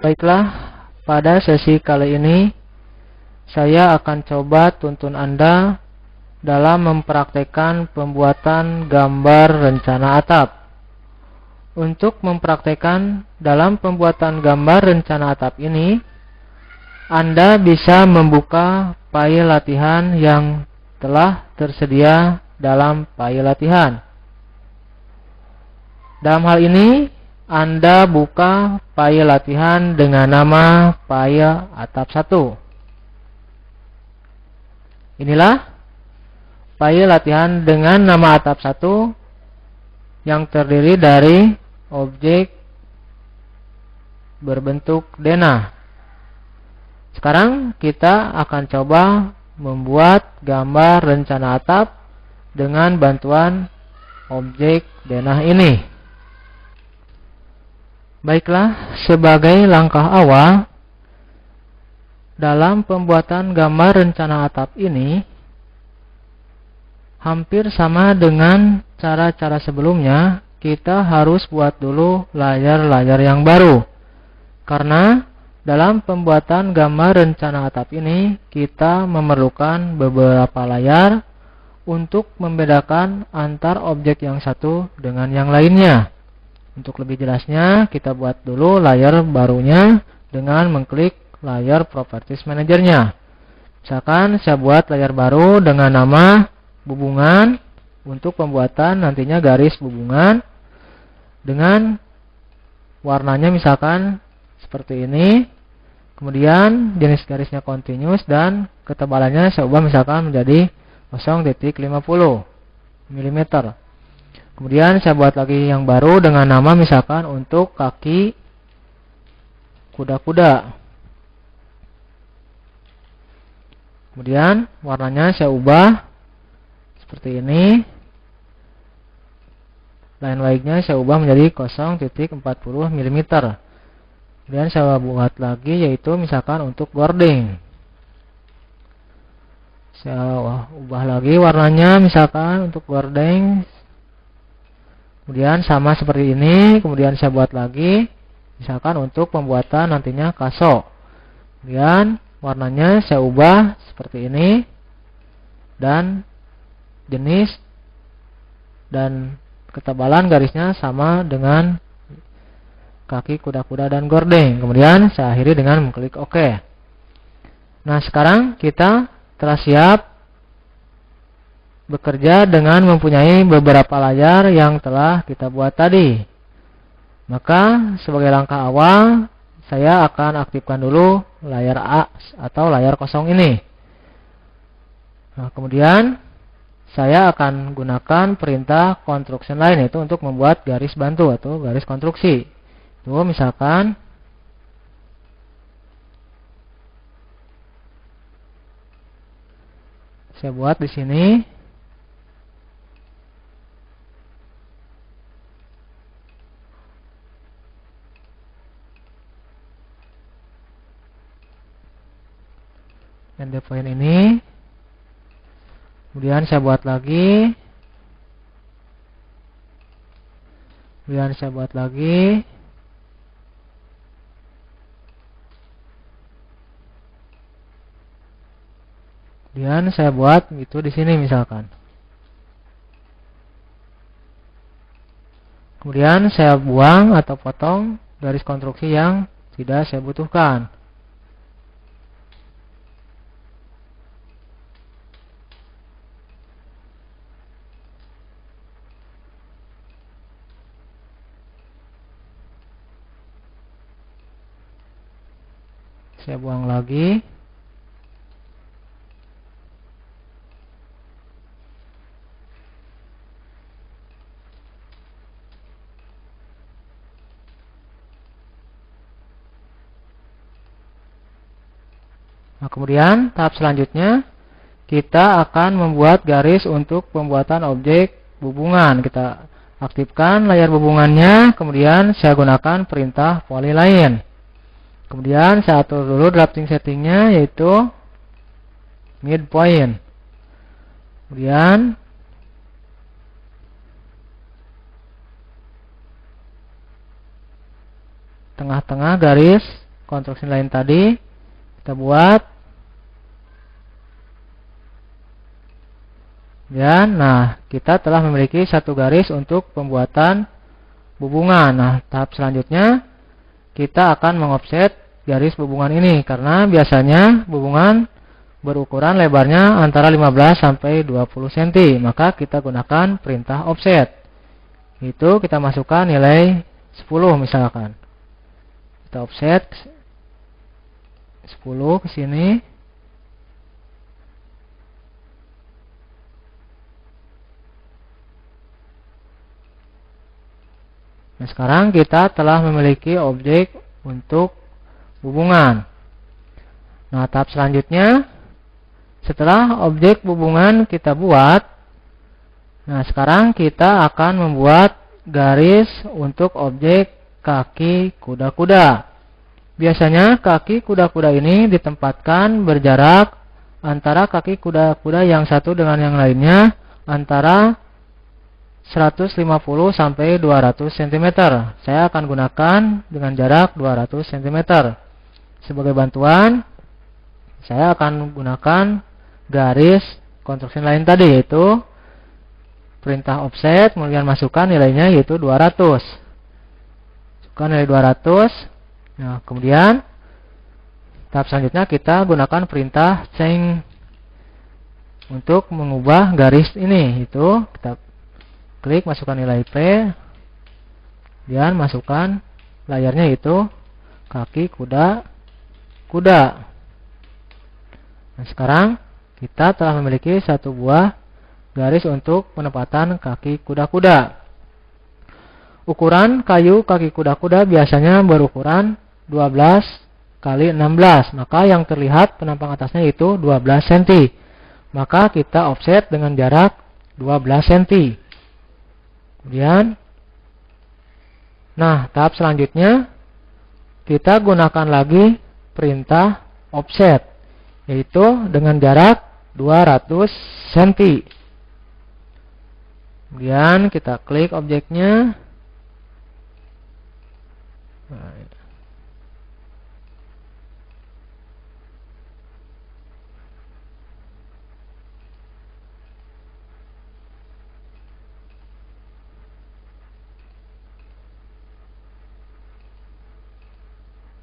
Baiklah, pada sesi kali ini saya akan coba tuntun Anda dalam mempraktekkan pembuatan gambar rencana atap. Untuk mempraktekkan dalam pembuatan gambar rencana atap ini, Anda bisa membuka file latihan yang telah tersedia dalam file latihan. Dalam hal ini, Anda buka file latihan dengan nama file atap 1. Inilah file latihan dengan nama atap 1 yang terdiri dari objek berbentuk denah. Sekarang kita akan coba membuat gambar rencana atap dengan bantuan objek denah ini. Baiklah, sebagai langkah awal dalam pembuatan gambar rencana atap ini hampir sama dengan cara-cara sebelumnya, kita harus buat dulu layar-layar yang baru. Karena dalam pembuatan gambar rencana atap ini kita memerlukan beberapa layar untuk membedakan antar objek yang satu dengan yang lainnya. Untuk lebih jelasnya, kita buat dulu layar barunya dengan mengklik layar Properties Manager-nya. Misalkan saya buat layar baru dengan nama bubungan, untuk pembuatan nantinya garis bubungan dengan warnanya misalkan seperti ini. Kemudian jenis garisnya continuous dan ketebalannya saya ubah misalkan menjadi 0,50 mm. Kemudian saya buat lagi yang baru dengan nama misalkan untuk kaki kuda-kuda. Kemudian warnanya saya ubah seperti ini. Line white-nya saya ubah menjadi 0,40 mm. Kemudian saya buat lagi yaitu misalkan untuk gording. Saya ubah lagi warnanya misalkan untuk gording. Kemudian sama seperti ini. Kemudian saya buat lagi misalkan untuk pembuatan nantinya kaso. Kemudian warnanya saya ubah seperti ini. Dan jenis dan ketebalan garisnya sama dengan kaki kuda-kuda dan gording. Kemudian saya akhiri dengan mengklik OK. Nah, sekarang kita telah siap bekerja dengan mempunyai beberapa layar yang telah kita buat tadi. Maka sebagai langkah awal, saya akan aktifkan dulu layar A atau layar kosong ini. Nah, kemudian saya akan gunakan perintah construction line, yaitu untuk membuat garis bantu atau garis konstruksi. Itu misalkan saya buat di sini. Endpoint ini. Kemudian saya buat lagi. Kemudian saya buat lagi. Kemudian saya buat itu di sini misalkan. Kemudian saya buang atau potong garis konstruksi yang tidak saya butuhkan. Saya buang lagi. Nah, kemudian tahap selanjutnya kita akan membuat garis untuk pembuatan objek hubungan. Kita aktifkan layar hubungannya, kemudian saya gunakan perintah polyline. Kemudian saya atur dulu drafting settingnya yaitu midpoint. Kemudian tengah-tengah garis konstruksi lain tadi kita buat. Ya, nah kita telah memiliki satu garis untuk pembuatan bubungan. Nah, tahap selanjutnya kita akan mengofset garis bubungan ini karena biasanya bubungan berukuran lebarnya antara 15 sampai 20 cm. Maka kita gunakan perintah offset. Itu kita masukkan nilai 10 misalkan. Kita offset 10 ke sini. Nah, sekarang kita telah memiliki objek untuk hubungan. Nah, tahap selanjutnya setelah objek hubungan kita buat, nah sekarang kita akan membuat garis untuk objek kaki kuda-kuda. Biasanya kaki kuda-kuda ini ditempatkan berjarak antara kaki kuda-kuda yang satu dengan yang lainnya antara 150 sampai 200 cm. Saya akan gunakan dengan jarak 200 cm. Sebagai bantuan, saya akan gunakan garis konstruksi lain tadi, yaitu perintah offset, kemudian masukkan nilainya yaitu 200. Masukkan nilai 200. Nah, kemudian tahap selanjutnya kita gunakan perintah change untuk mengubah garis ini. Itu kita klik masukkan nilai P, dan masukkan layarnya itu kaki kuda. Nah, sekarang kita telah memiliki satu buah garis untuk penempatan kaki kuda-kuda. Ukuran kayu kaki kuda-kuda biasanya berukuran 12 kali 16. Maka yang terlihat penampang atasnya itu 12 cm. Maka kita offset dengan jarak 12 cm. Kemudian, nah tahap selanjutnya kita gunakan lagi perintah offset, yaitu dengan jarak 200 cm. Kemudian kita klik objeknya.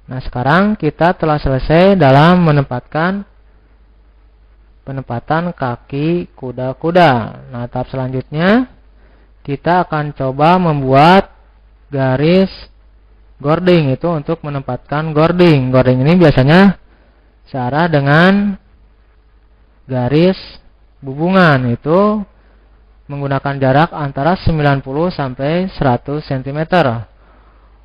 Nah, sekarang kita telah selesai dalam menempatkan penempatan kaki kuda-kuda. Nah, tahap selanjutnya kita akan coba membuat garis gording, itu untuk menempatkan gording. Gording ini biasanya searah dengan garis hubungan, itu menggunakan jarak antara 90 sampai 100 cm.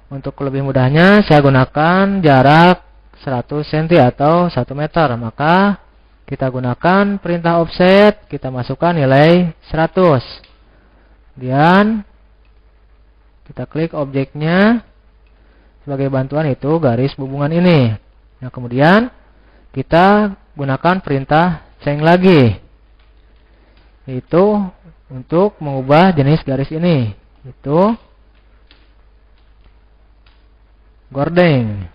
Untuk lebih mudahnya saya gunakan jarak 100 cm atau 1 meter. Maka kita gunakan perintah offset, kita masukkan nilai 100. Kemudian kita klik objeknya. Sebagai bantuan itu garis hubungan ini. Nah, kemudian kita gunakan perintah change lagi, itu untuk mengubah jenis garis ini, itu gording.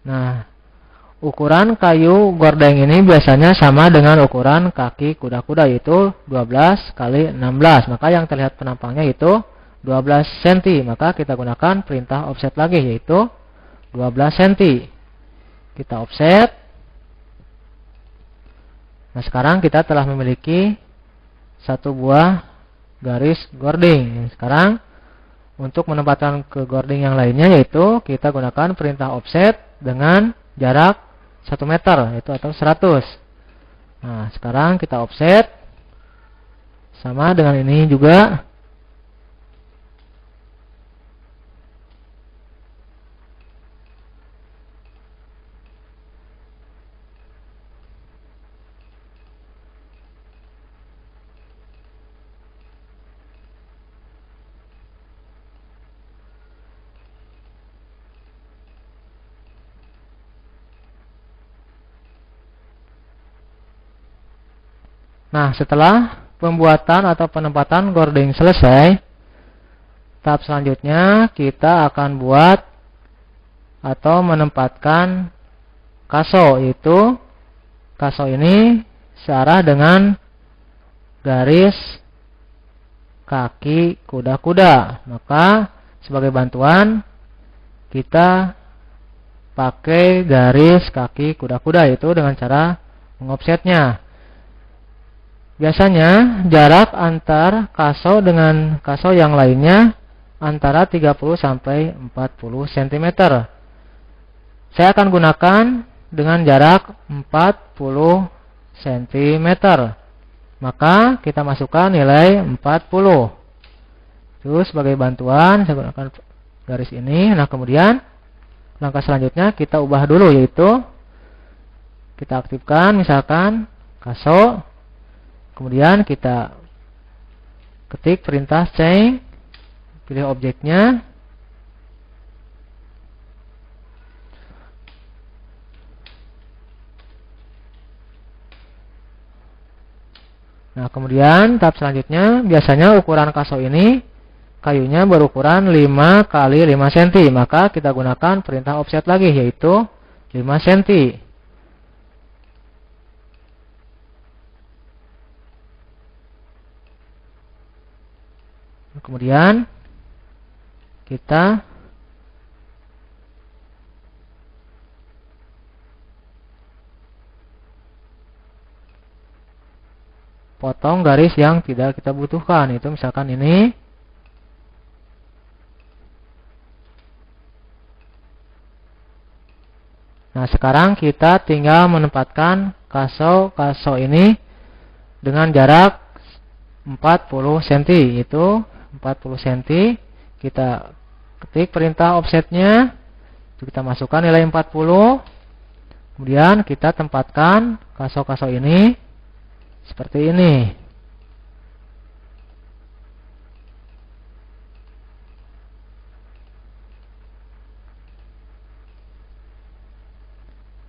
Nah, ukuran kayu gording ini biasanya sama dengan ukuran kaki kuda-kuda, yaitu 12 kali 16. Maka yang terlihat penampangnya itu 12 cm. Maka kita gunakan perintah offset lagi, yaitu 12 cm. Kita offset. Nah, sekarang kita telah memiliki satu buah garis gording. Sekarang untuk menempatkan ke gording yang lainnya, yaitu kita gunakan perintah offset dengan jarak 1 meter, yaitu atau 100. Nah, sekarang kita offset sama dengan ini juga. Nah, setelah pembuatan atau penempatan gording selesai, tahap selanjutnya kita akan buat atau menempatkan kaso, yaitu kaso ini searah dengan garis kaki kuda-kuda. Maka sebagai bantuan kita pakai garis kaki kuda-kuda, yaitu dengan cara mengofsetnya. Biasanya jarak antar kaso dengan kaso yang lainnya antara 30 sampai 40 cm. Saya akan gunakan dengan jarak 40 cm. Maka kita masukkan nilai 40. Terus sebagai bantuan saya gunakan garis ini. Nah, kemudian langkah selanjutnya kita ubah dulu, yaitu kita aktifkan misalkan kaso. Kemudian kita ketik perintah change, pilih objeknya. Nah, kemudian tahap selanjutnya biasanya ukuran kaso ini kayunya berukuran 5 kali 5 cm. Maka kita gunakan perintah offset lagi, yaitu 5 cm. Kemudian kita potong garis yang tidak kita butuhkan, itu misalkan ini. Nah, sekarang kita tinggal menempatkan kaso ini dengan jarak 40 cm, itu 40 cm. Kita ketik perintah offsetnya, kita masukkan nilai 40. Kemudian kita tempatkan kaso-kaso ini seperti ini.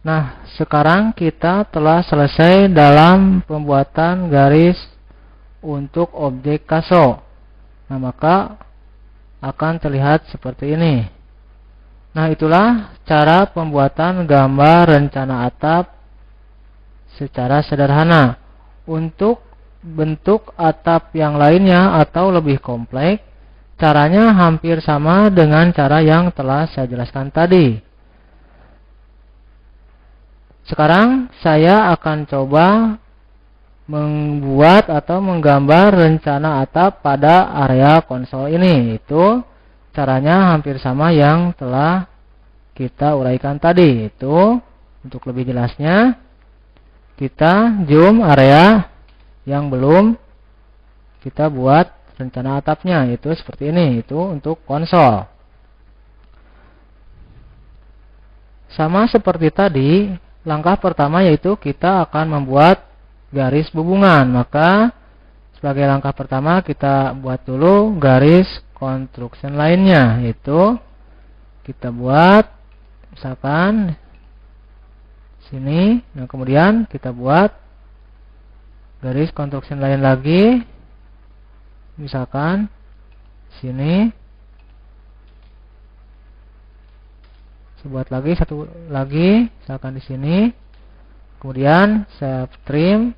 Nah, sekarang kita telah selesai dalam pembuatan garis untuk objek kaso. Nah, maka akan terlihat seperti ini. Nah, itulah cara pembuatan gambar rencana atap secara sederhana. Untuk bentuk atap yang lainnya atau lebih kompleks, caranya hampir sama dengan cara yang telah saya jelaskan tadi. Sekarang saya akan coba membuat atau menggambar rencana atap pada area konsol ini. Itu caranya hampir sama yang telah kita uraikan tadi. Itu untuk lebih jelasnya kita zoom area yang belum kita buat rencana atapnya, itu seperti ini. Itu untuk konsol. Sama seperti tadi, langkah pertama yaitu kita akan membuat garis hubungan. Maka sebagai langkah pertama kita buat dulu garis construction lainnya, yaitu kita buat misalkan sini. Nah, kemudian kita buat garis construction lain lagi, misalkan sini. Saya buat lagi satu lagi, misalkan di sini. Kemudian saya trim.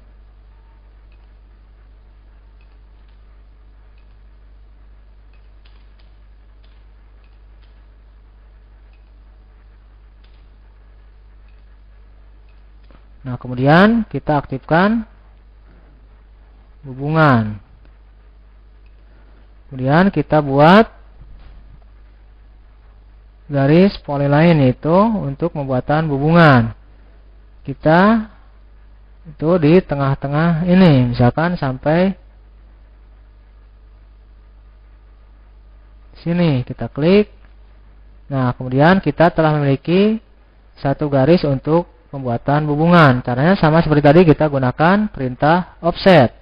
Nah, kemudian kita aktifkan hubungan. Kemudian kita buat garis polyline, itu untuk pembuatan hubungan. Kita itu di tengah-tengah ini, misalkan sampai sini, kita klik. Nah, kemudian kita telah memiliki satu garis untuk pembuatan hubungan. Caranya sama seperti tadi, kita gunakan perintah offset.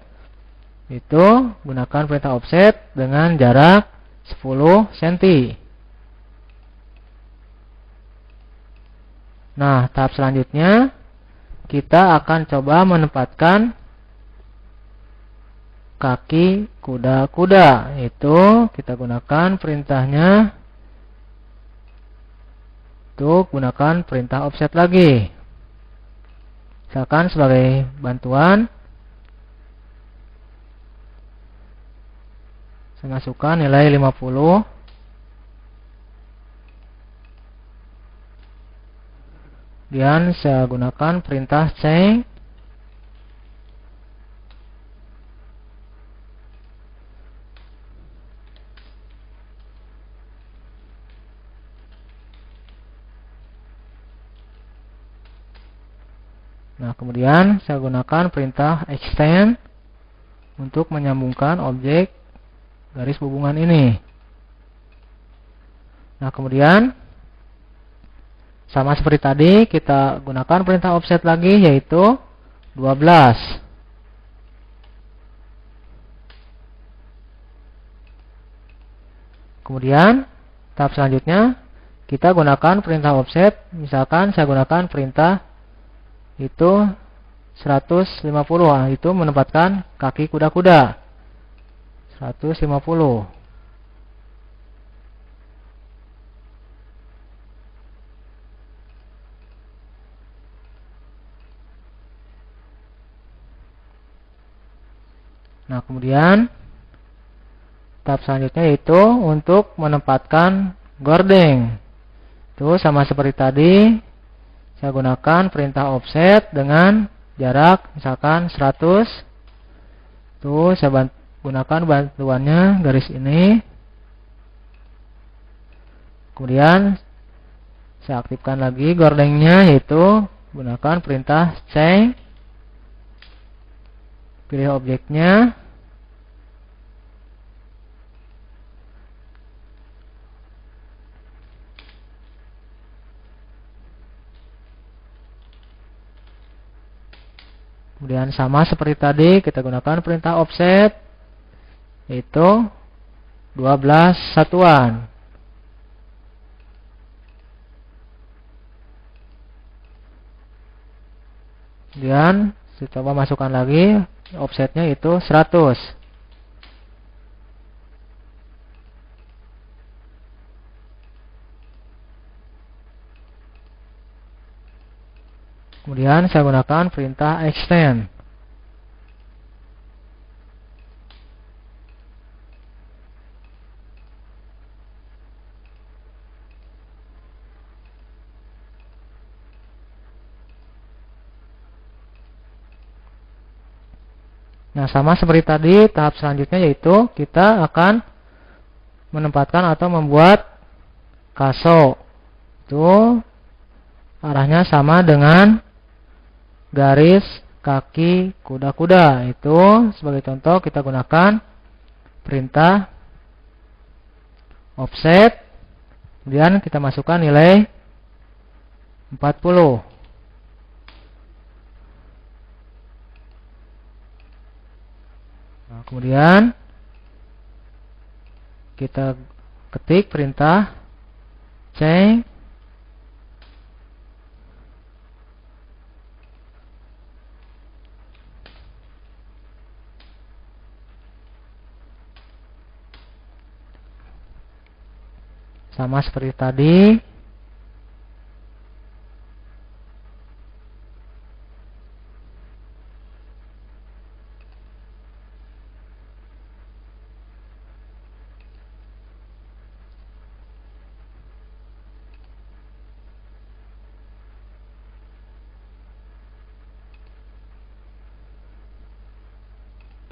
Itu gunakan perintah offset dengan jarak 10 cm. Nah, tahap selanjutnya kita akan coba menempatkan kaki kuda-kuda. Itu kita gunakan perintahnya untuk gunakan perintah offset lagi. Misalkan sebagai bantuan, saya masukkan nilai 50. Kemudian saya gunakan perintah change. Nah, kemudian saya gunakan perintah extend untuk menyambungkan objek garis hubungan ini. Nah, kemudian sama seperti tadi, kita gunakan perintah offset lagi, yaitu 12. Kemudian tahap selanjutnya kita gunakan perintah offset. Misalkan saya gunakan perintah itu 150, itu menempatkan kaki kuda-kuda 150. Nah, kemudian tahap selanjutnya yaitu untuk menempatkan gordeng. Itu sama seperti tadi, saya gunakan perintah offset dengan jarak misalkan 100. Tuh, saya gunakan bantuannya garis ini. Kemudian saya aktifkan lagi gordengnya, yaitu gunakan perintah change. Pilih objeknya. Kemudian sama seperti tadi, kita gunakan perintah offset, yaitu 12 satuan. Kemudian saya coba masukkan lagi, offsetnya itu 100. Kemudian saya gunakan perintah extend. Nah, sama seperti tadi, tahap selanjutnya yaitu kita akan menempatkan atau membuat kaso. Itu arahnya sama dengan garis kaki kuda-kuda. Itu sebagai contoh kita gunakan perintah offset. Kemudian kita masukkan nilai 40. Nah, kemudian kita ketik perintah change. Sama seperti tadi.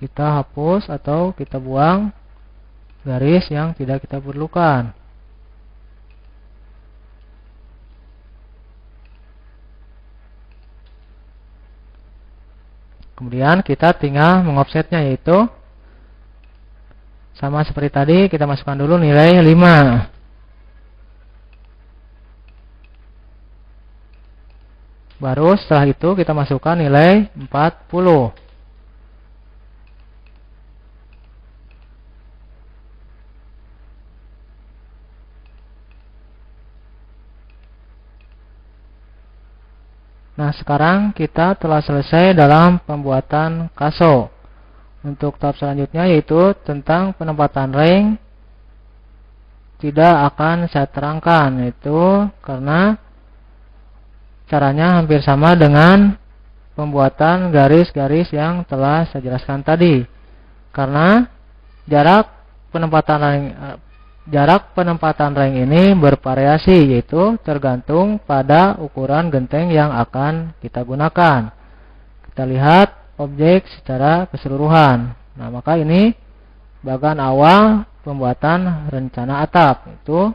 Kita hapus atau kita buang garis yang tidak kita perlukan. Kemudian kita tinggal mengofsetnya, yaitu sama seperti tadi, kita masukkan dulu nilai 5. Baru setelah itu kita masukkan nilai 40. Nah, sekarang kita telah selesai dalam pembuatan kaso. Untuk tahap selanjutnya yaitu tentang penempatan ring, tidak akan saya terangkan, itu karena caranya hampir sama dengan pembuatan garis-garis yang telah saya jelaskan tadi. Karena jarak penempatan ring ini bervariasi, yaitu tergantung pada ukuran genteng yang akan kita gunakan. Kita lihat objek secara keseluruhan. Nah, maka ini bagian awal pembuatan rencana atap. Itu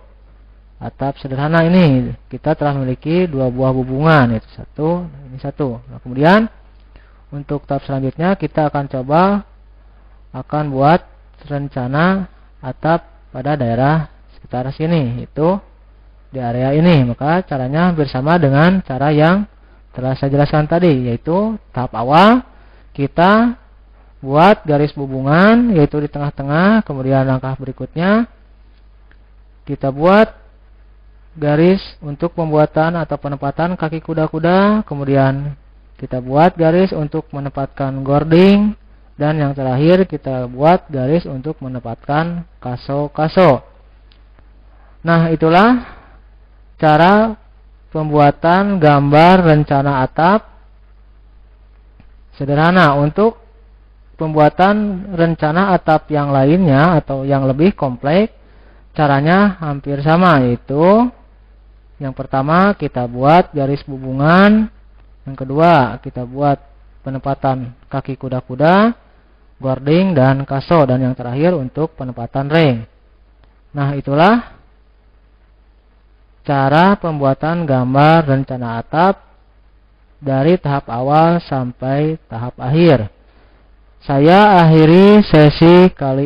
atap sederhana ini. Kita telah memiliki dua buah hubungan, yaitu satu, ini satu. Nah, kemudian untuk tahap selanjutnya kita akan coba buat rencana atap pada daerah sekitar sini, itu di area ini. Maka caranya hampir sama dengan cara yang telah saya jelaskan tadi, yaitu tahap awal kita buat garis hubungan, yaitu di tengah-tengah. Kemudian langkah berikutnya kita buat garis untuk pembuatan atau penempatan kaki kuda-kuda. Kemudian kita buat garis untuk menempatkan gording. Dan yang terakhir kita buat garis untuk menempatkan kaso-kaso. Nah, itulah cara pembuatan gambar rencana atap sederhana. Untuk pembuatan rencana atap yang lainnya atau yang lebih kompleks, caranya hampir sama, yaitu yang pertama kita buat garis hubungan, yang kedua kita buat penempatan kaki kuda-kuda, gording, dan kaso, dan yang terakhir untuk penempatan ring. Nah, itulah cara pembuatan gambar rencana atap dari tahap awal sampai tahap akhir. Saya akhiri sesi kali